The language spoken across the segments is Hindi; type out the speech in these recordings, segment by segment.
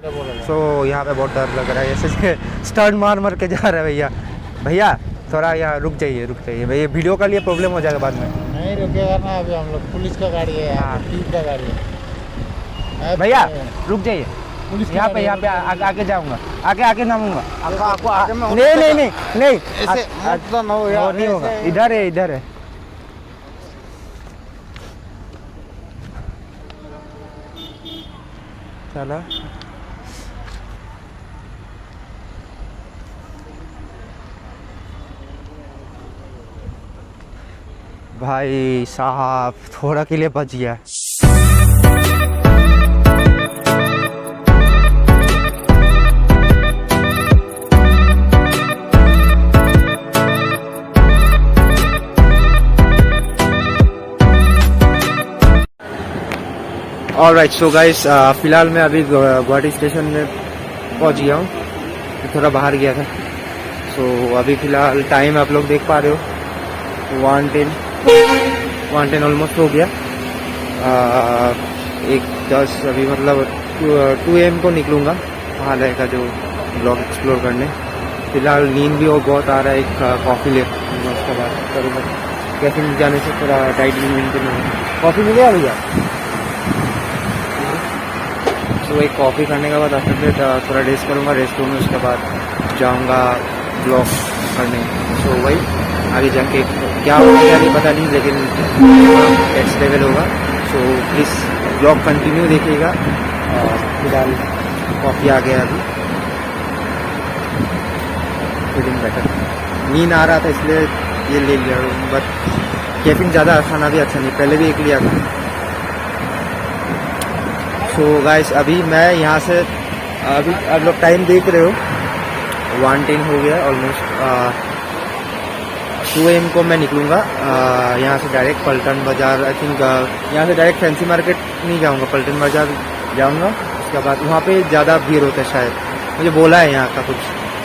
सो यहाँ पे बहुत डर लग रहा है, ऐसे स्टर्न मार के जा रहा है भैया। भैया थोड़ा यहाँ रुक जाइए भैया, वीडियो का लिए प्रॉब्लम हो जाएगा बाद में। नहीं रुकेगा ना, अभी हम लोग पुलिस का गाड़ी है, हाँ। टीम का गाड़ी है भैया रुक जाइए, पुलिस यहाँ पे आगे जाऊँगा, आगे नामूंगा। नहीं ऐसे मतलब नहीं होगा, इधर है। चला भाई साहब, थोड़ा के लिए बच गया। ऑलराइट, सो गाइस फिलहाल मैं अभी गुवाहाटी स्टेशन में पहुंच गया हूँ, थोड़ा बाहर गया था। सो अभी फिलहाल टाइम आप लोग देख पा रहे हो 1:10 ऑलमोस्ट हो गया। 1:10 अभी मतलब 2 AM को निकलूँगा महालय का जो ब्लॉक एक्सप्लोर करने। फिलहाल नींद भी बहुत आ रहा है, एक कॉफ़ी ले उसके बाद करूँगा। कैफीन जाने से थोड़ा डाइट भी मेंटेन होगा। कॉफ़ी मिलेगा भैया? तो एक कॉफ़ी करने के बाद आफ्टर दैट थोड़ा रेस्ट करूँगा, रेस्ट करूँगा उसके बाद जाऊँगा ब्लॉग करने। सो वही आगे जाके क्या होगा क्या नहीं पता नहीं, लेकिन नेक्स्ट लेवल होगा। सो प्लीज़ ब्लॉग कंटिन्यू देखिएगा। फिलहाल कॉफ़ी आ गया, अभी फीलिंग बेटर। नींद आ रहा था इसलिए ये ले लिया, बट कैफीन ज़्यादा खाना भी अच्छा नहीं, पहले भी एक लिया था। सो गाइस अभी मैं यहाँ से, अभी आप लोग टाइम देख रहे हो 1:10 हो गया ऑलमोस्ट। 2 AM को मैं निकलूँगा यहाँ से डायरेक्ट पलटन बाज़ार। आई थिंक यहाँ से डायरेक्ट फैंसी मार्केट नहीं जाऊँगा, पलटन बाज़ार जाऊँगा। उसके बाद वहाँ पे ज़्यादा भीड़ होता है शायद, मुझे बोला है यहाँ का कुछ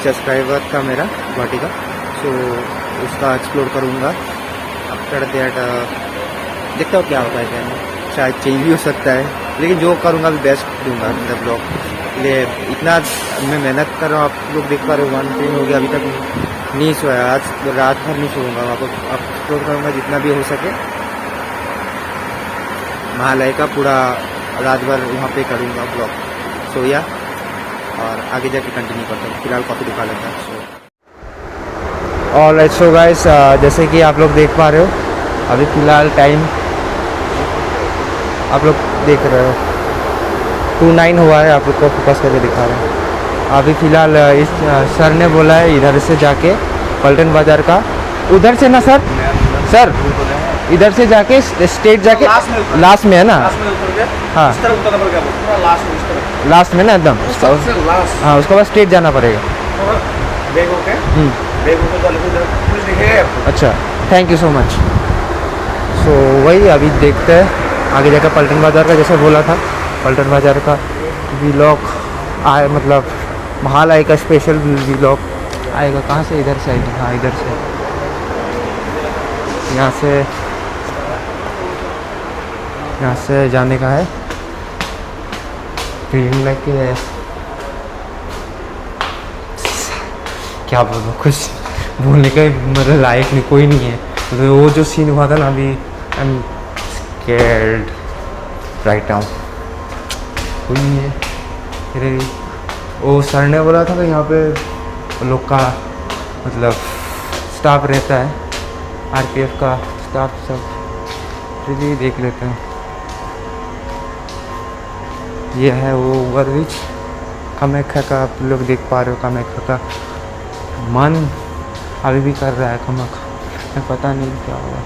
सब्सक्राइबर का मेरा गुवाहाटी का। सो उसका एक्सप्लोर करूँगा। आफ्टर दैट देखता हूँ क्या होता है, क्या नहीं, शायद चेंज भी हो सकता है, लेकिन जो करूँगा भी बेस्ट दूंगा मेरा ब्लॉग। इसलिए इतना मैं मेहनत कर रहा हूँ, आप लोग देख पा रहे हो 1:10 हो गया, अभी तक नहीं सोया। आज रात भर नहीं सोऊंगा, आपको एक्सप्लोर करूँगा जितना भी हो सके। महालय का पूरा रात भर वहाँ पे करूँगा ब्लॉग। सोया और आगे जाके कंटिन्यू करता हूँ। फिलहाल कॉफ़ी दिखा लेता हूँ। ऑलराइट, सो गाइस जैसे कि आप लोग देख पा रहे हो, अभी फ़िलहाल टाइम आप लोग देख रहे हो 2:09 हुआ है। आप लोग को फोकस करके दिखा रहे हैं। अभी फ़िलहाल इस सर ने बोला है इधर से जाके पलटन बाज़ार का, उधर से ना सर इधर से जाके स्ट्रेट जाके लास्ट में है ना? हाँ लास्ट में ना एकदम, हाँ उसके बाद स्ट्रेट जाना पड़ेगा। अच्छा, थैंक यू सो मच। सो वही अभी देखते हैं आगे जाकर पलटन बाज़ार का, जैसे बोला था पलटन बाज़ार का व्लॉग आए, मतलब महालय का स्पेशल व्लॉग आएगा। कहाँ से? इधर से आएगी, हाँ इधर से, यहाँ से जाने का है। फीलिंग लाइक क्या बोलूँ, कुछ बोलने का मतलब लायक नहीं, कोई नहीं है। तो वो जो सीन हुआ था ना, अभी I am scared right now, कोई नहीं है। फिर वो सर ने बोला था कि यहाँ पे लोग का मतलब स्टाफ रहता है, आरपीएफ का स्टाफ सब। फिर भी देख लेते हैं। ये है वो ओवरब्रिज कामाख्या का, आप लोग देख पा रहे हो। कामाख्या का मन अभी भी कर रहा है कामाख्या, पता नहीं क्या होगा,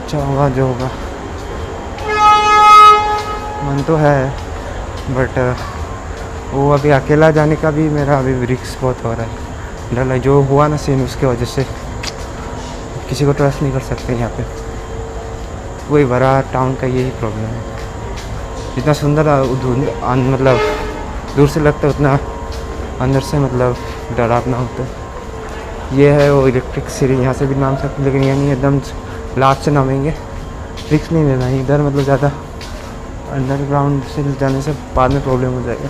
अच्छा होगा जो होगा। मन तो है, बट वो अभी अकेला जाने का भी मेरा अभी रिस्क बहुत हो रहा है। डर जो हुआ ना सीन, उसके वजह से किसी को ट्रस्ट नहीं कर सकते यहाँ पे। वही बड़ा टाउन का यही प्रॉब्लम है, जितना सुंदर मतलब दूर से लगता है उतना अंदर से मतलब डरावना होता है। ये है वो इलेक्ट्रिक सीढ़ी, यहाँ से भी नाम सकते, लेकिन ये नहीं, एकदम लास्ट से नामेंगे। रिस्क नहीं लेना इधर, मतलब ज़्यादा अंडरग्राउंड से जाने से बाद में प्रॉब्लम हो जाएगा।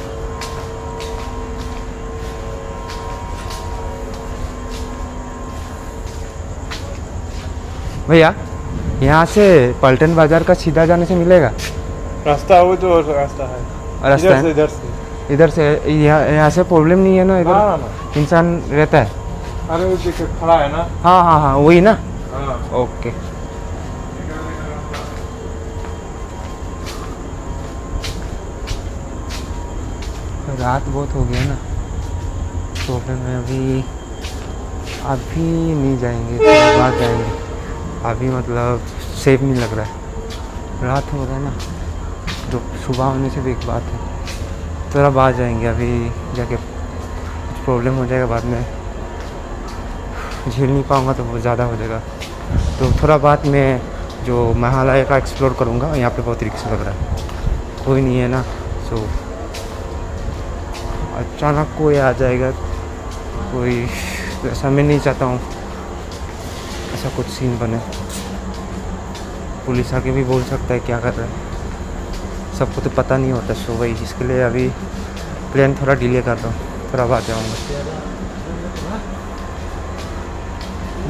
भैया यहाँ से पलटन बाजार का सीधा जाने से मिलेगा? रास्ता वो जो रास्ता है, रास्ता है इधर से यहाँ से प्रॉब्लम नहीं है ना? इधर हाँ ना, इंसान रहता है। अरे वो देखो खड़ा है ना। हाँ हाँ हाँ वही ना। हाँ ओके। रात बहुत हो गया ना, प्रॉब्लम है। अभी नहीं जाएंगे, थोड़ा बाद जाएंगे। अभी मतलब सेफ नहीं लग रहा है, रात हो रहा है ना, तो सुबह होने से भी एक बात है। थोड़ा बाद जाएंगे, अभी जाके कुछ प्रॉब्लम हो जाएगा, बाद में झेल नहीं पाऊँगा तो बहुत ज़्यादा हो जाएगा। तो थोड़ा बाद में जो महालय का एक्सप्लोर करूँगा। यहाँ पे बहुत रिक्स लग रहा है, कोई नहीं है ना, सो अचानक कोई आ जाएगा, कोई ऐसा मैं नहीं चाहता हूँ ऐसा कुछ सीन बने। पुलिस आके भी बोल सकता है क्या कर रहा है, सबको तो पता नहीं होता। सो वही इसके लिए अभी प्लान थोड़ा डिले कर रहा हूँ, थोड़ा बाद जाऊँगा।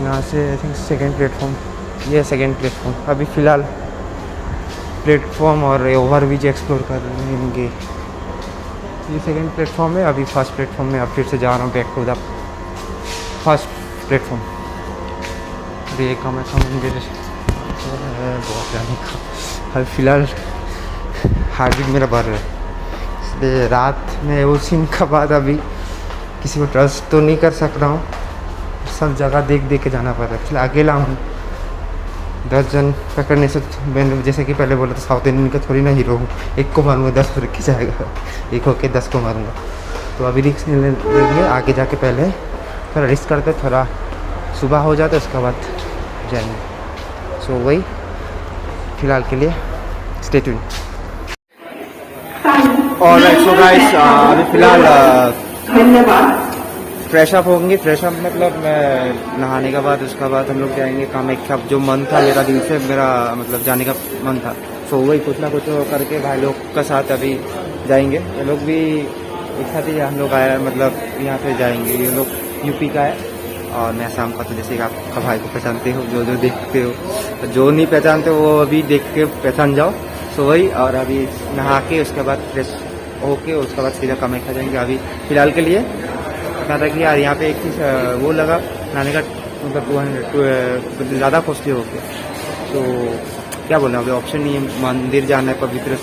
यहाँ से आई थिंक सेकेंड प्लेटफॉर्म, ये सेकेंड प्लेटफॉर्म। अभी फ़िलहाल प्लेटफॉर्म और ओवरब्रिज एक्सप्लोर कर लेंगे। ये सेकेंड प्लेटफॉर्म है, अभी फर्स्ट प्लेटफॉर्म में अब फिर से जा रहा हूँ back to the first platform. अभी एक कामाख्या मंदिर है बहुत जाने का। अभी फ़िलहाल हार्ट बीट मेरा बढ़ रहा है, इसलिए रात में वो सीन का बाद अभी किसी को ट्रस्ट तो नहीं कर सक रहा हूँ। सब जगह देख देख के जाना पड़ रहा है, इसलिए अकेला हूँ। 10 जन पकड़ने से मैंने जैसे कि पहले बोला था, साउथ इंडियन का थोड़ी ना हीरो हूँ। एक को मारूंगा 10 पर के जाएगा, एक होके 10 को मारूंगा। तो अभी रिस्क नहीं लेंगे, आगे जाके पहले थोड़ा रिस्क करते, थोड़ा सुबह हो जाता उसके बाद जाएंगे। सो वही फ़िलहाल के लिए stay tune. Alright so guys, अभी फ़िलहाल फ्रेश अप होंगे। फ्रेश अप मतलब नहाने के बाद उसके बाद हम लोग जाएंगे कामाख्या। जो मन था मेरा दिन से, मेरा मतलब जाने का मन था, सो वही कुछ ना कुछ करके भाई लोग का साथ अभी जाएंगे। ये लोग भी एक साथ ही हम लोग आया, मतलब यहाँ पे जाएंगे। ये लोग यूपी का है और मैं आसाम का, तो जैसे कि आपका भाई को पहचानते हो, जो देखते हो, जो नहीं पहचानते वो अभी देख के पहचान जाओ। सो वही, और अभी नहा के उसके बाद फ्रेश होके उसके बाद सीधा कामाख्या जाएंगे। अभी फ़िलहाल के लिए कहा था कि यार यहाँ पे एक चीज़ वो लगा नहाने का, मतलब 200 ज़्यादा कॉस्टली हो गया। तो क्या बोलना, अभी ऑप्शन नहीं है, मंदिर जाना है पवित्र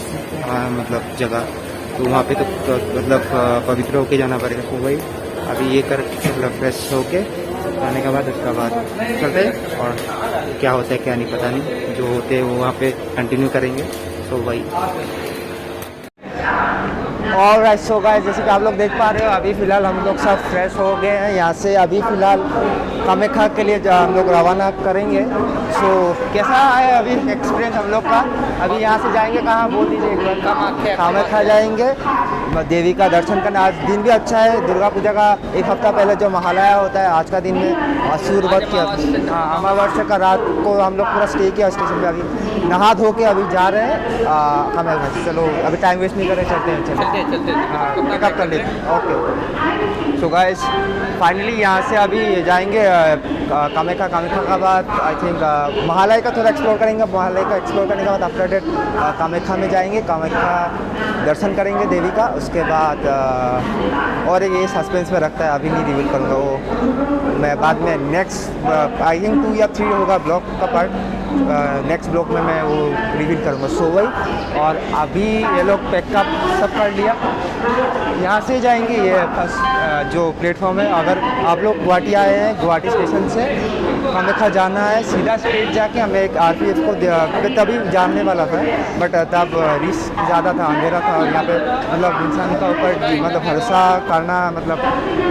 मतलब जगह, तो वहाँ पे तो मतलब पवित्र होके जाना पड़ेगा। तो वही अभी ये कर मतलब फ्रेश होके आने के बाद उसके बाद चलते हैं, और क्या होता है क्या नहीं पता नहीं, जो होते हैं वो वहाँ पे कंटिन्यू करेंगे। तो वही और सो गाइस, जैसे कि आप लोग देख पा रहे हो, अभी फ़िलहाल हम लोग सब फ्रेश हो गए हैं। यहाँ से अभी फ़िलहाल कामाख्या के लिए हम लोग रवाना करेंगे। सो कैसा है अभी एक्सपीरियंस हम लोग का? अभी यहाँ से जाएंगे कहाँ बोल दीजिए एक बार। कामाख्या जाएंगे, देवी का दर्शन करना। आज दिन भी अच्छा है, दुर्गा पूजा का एक हफ्ता पहले जो महालया होता है, आज का दिन में सूर्यवत किया, अमावस्या का रात को हम लोग पूरा स्टे किया स्टेशन पे। अभी नहा धो के अभी जा रहे हैं कामाख्या। चलो अभी टाइम वेस्ट नहीं करें, चलते हैं। चलते पिकअप कर लेते हैं। ओके सो गाइस, फाइनली यहाँ से अभी जाएंगे कामाख्या का बाद आई थिंक महालय का थोड़ा एक्सप्लोर करेंगे। महालय का एक्सप्लोर करने के बाद आफ्टर डेट कामाख्या में जाएंगे, कामाख्या दर्शन करेंगे देवी का। उसके बाद और ये सस्पेंस में रखता है, अभी नहीं रिवील करूँगा, वो मैं बाद में नेक्स्ट आई थिंक 2 या 3 होगा ब्लॉग का पार्ट, नेक्स्ट ब्लॉग में मैं वो रिवील करूँगा। सो वही, और अभी ये लोग पैकअप सब कर लिया, यहाँ से जाएंगे। ये फर्स्ट जो प्लेटफॉर्म है, अगर आप लोग गुवाहाटी आए हैं, गुवाहाटी स्टेशन से कामाख्या जाना है, सीधा स्ट्रेट जाके हमें एक RPF को तभी जानने वाला था, बट तब रिस्क ज़्यादा था, अंधेरा था, और यहाँ पे मतलब इंसान का ऊपर मतलब भरोसा करना, मतलब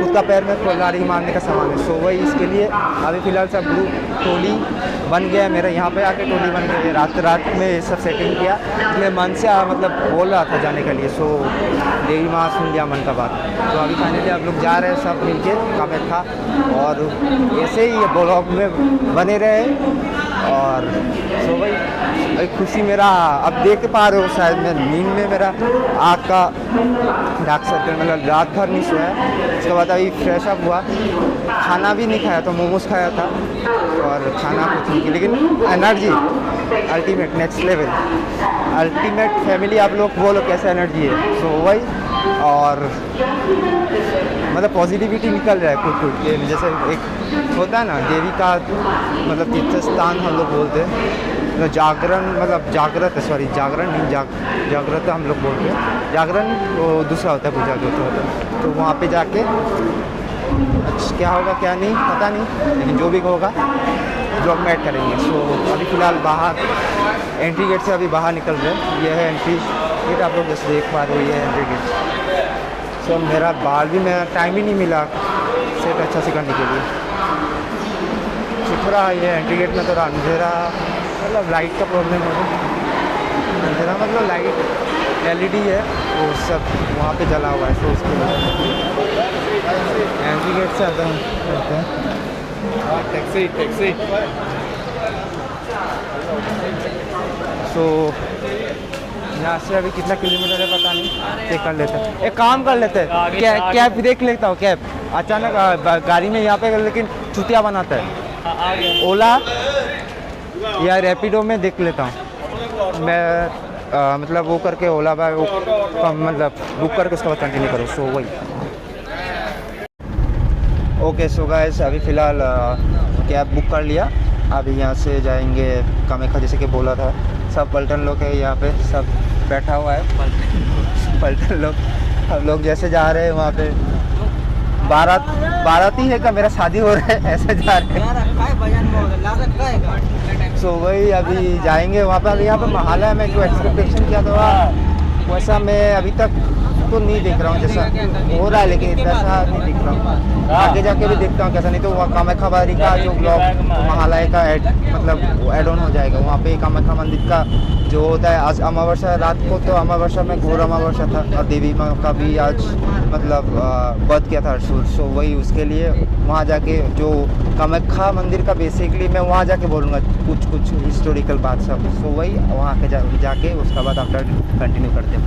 खुद का पैर में कुल्हाड़ी मारने का सामान है। सो वही इसके लिए अभी फ़िलहाल सब ग्रुप टोली बन गया है मेरा, यहाँ पे आके टोली बन गई है। रात में ये सब सेटिंग किया, इसलिए मन से मतलब बोल रहा था जाने के लिए। सो देवी माँ सुन लिया मन का बात। तो अभी फाइनली आप लोग जा रहे हैं सब मिलके कामाख्या, और ऐसे ही ये ब्लॉग में बने रहे। और सो भाई खुशी मेरा अब देख पा रहे हो शायद, मैं नींद में मेरा आँख का डार्क सर्कल मतलब रात भर नहीं सोया। उसके बाद अभी फ्रेश अप हुआ, खाना भी नहीं खाया, तो मोमोज खाया था और खाना कुछ नहीं, लेकिन energy ultimate next level, ultimate family. आप लोग बोलो कैसे एनर्जी है, सो वही। और मतलब पॉजिटिविटी निकल रहा है कुछ के, जैसे एक होता है ना देवी का मतलब तीर्थ स्थान हम लोग बोलते हैं, जागरण मतलब जागृत है, सॉरी जागरण नहीं, जागृत हम लोग बोलते हैं। जागरण वो दूसरा होता है, पूजा जो होता है। तो वहाँ पे जाके अच्छा क्या होगा क्या नहीं पता नहीं, लेकिन जो भी होगा ब्लॉग में ऐड करेंगे। सो अभी फ़िलहाल बाहर एंट्री गेट से अभी बाहर निकल रहे हैं। ये है एंट्री गेट, आप लोग जैसे देख पा रहे हो, ये है एंट्री गेट। सो मेरा बाल भी मेरा टाइम ही नहीं मिला सेट अच्छा से करने के लिए। थोड़ा ये एंट्री गेट में थोड़ा अंधेरा मतलब लाइट का प्रॉब्लम है, अंधेरा मतलब लाइट LED है वो सब वहाँ पे जला हुआ है। तो उसके एंट्री गेट से अंदर करते हैं। टैक्सी सो यहाँ से अभी कितना किलोमीटर है पता नहीं, चेक कर लेते हैं। एक काम कर लेते हैं, कैब देख लेता हूँ। कैब अचानक गाड़ी में यहाँ पे, लेकिन चुतिया बनाता है। ओला या रैपिडो में देख लेता हूँ मैं, मतलब वो करके ओला बाय मतलब बुक करके उसके बाद कंटिन्यू करो। सो वही ओके। सो गाइस अभी फ़िलहाल कैब बुक कर लिया। अभी यहाँ से जाएंगे कामाख्या, जैसे कि बोला था। सब पलटन लोग है यहाँ पे, सब बैठा हुआ है पलटन लोग। हम लोग जैसे जा रहे हैं वहाँ पे बाराती है का मेरा शादी हो रहा है, ऐसे जा रहे हैं। सो वही अभी जाएंगे वहाँ पे। अभी यहाँ पे महालय में जो एक्सपेक्टेशन किया था वैसा मैं अभी तक तो नहीं देख रहा हूँ, जैसा हो रहा है, लेकिन वैसा नहीं दिख रहा हूँ। आगे जाके भी देखता हूँ कैसा, नहीं तो वहाँ कामाख्या बारी का जो ब्लॉग महालय का मतलब एड ऑन हो जाएगा। वहाँ पे कामाख्या मंदिर का जो होता है, आज अमावस्या रात को, तो अमावस्या में घोर अमावस्या था, और देवी माँ का भी आज मतलब वध किया था अर्सुर। सो वही उसके लिए वहाँ जाके जो कामाख्या मंदिर का बेसिकली मैं वहाँ जाके बोलूँगा कुछ हिस्टोरिकल बात सब। सो वही वहाँ के जाके उसका बाद आफ्टर कंटिन्यू करते हैं।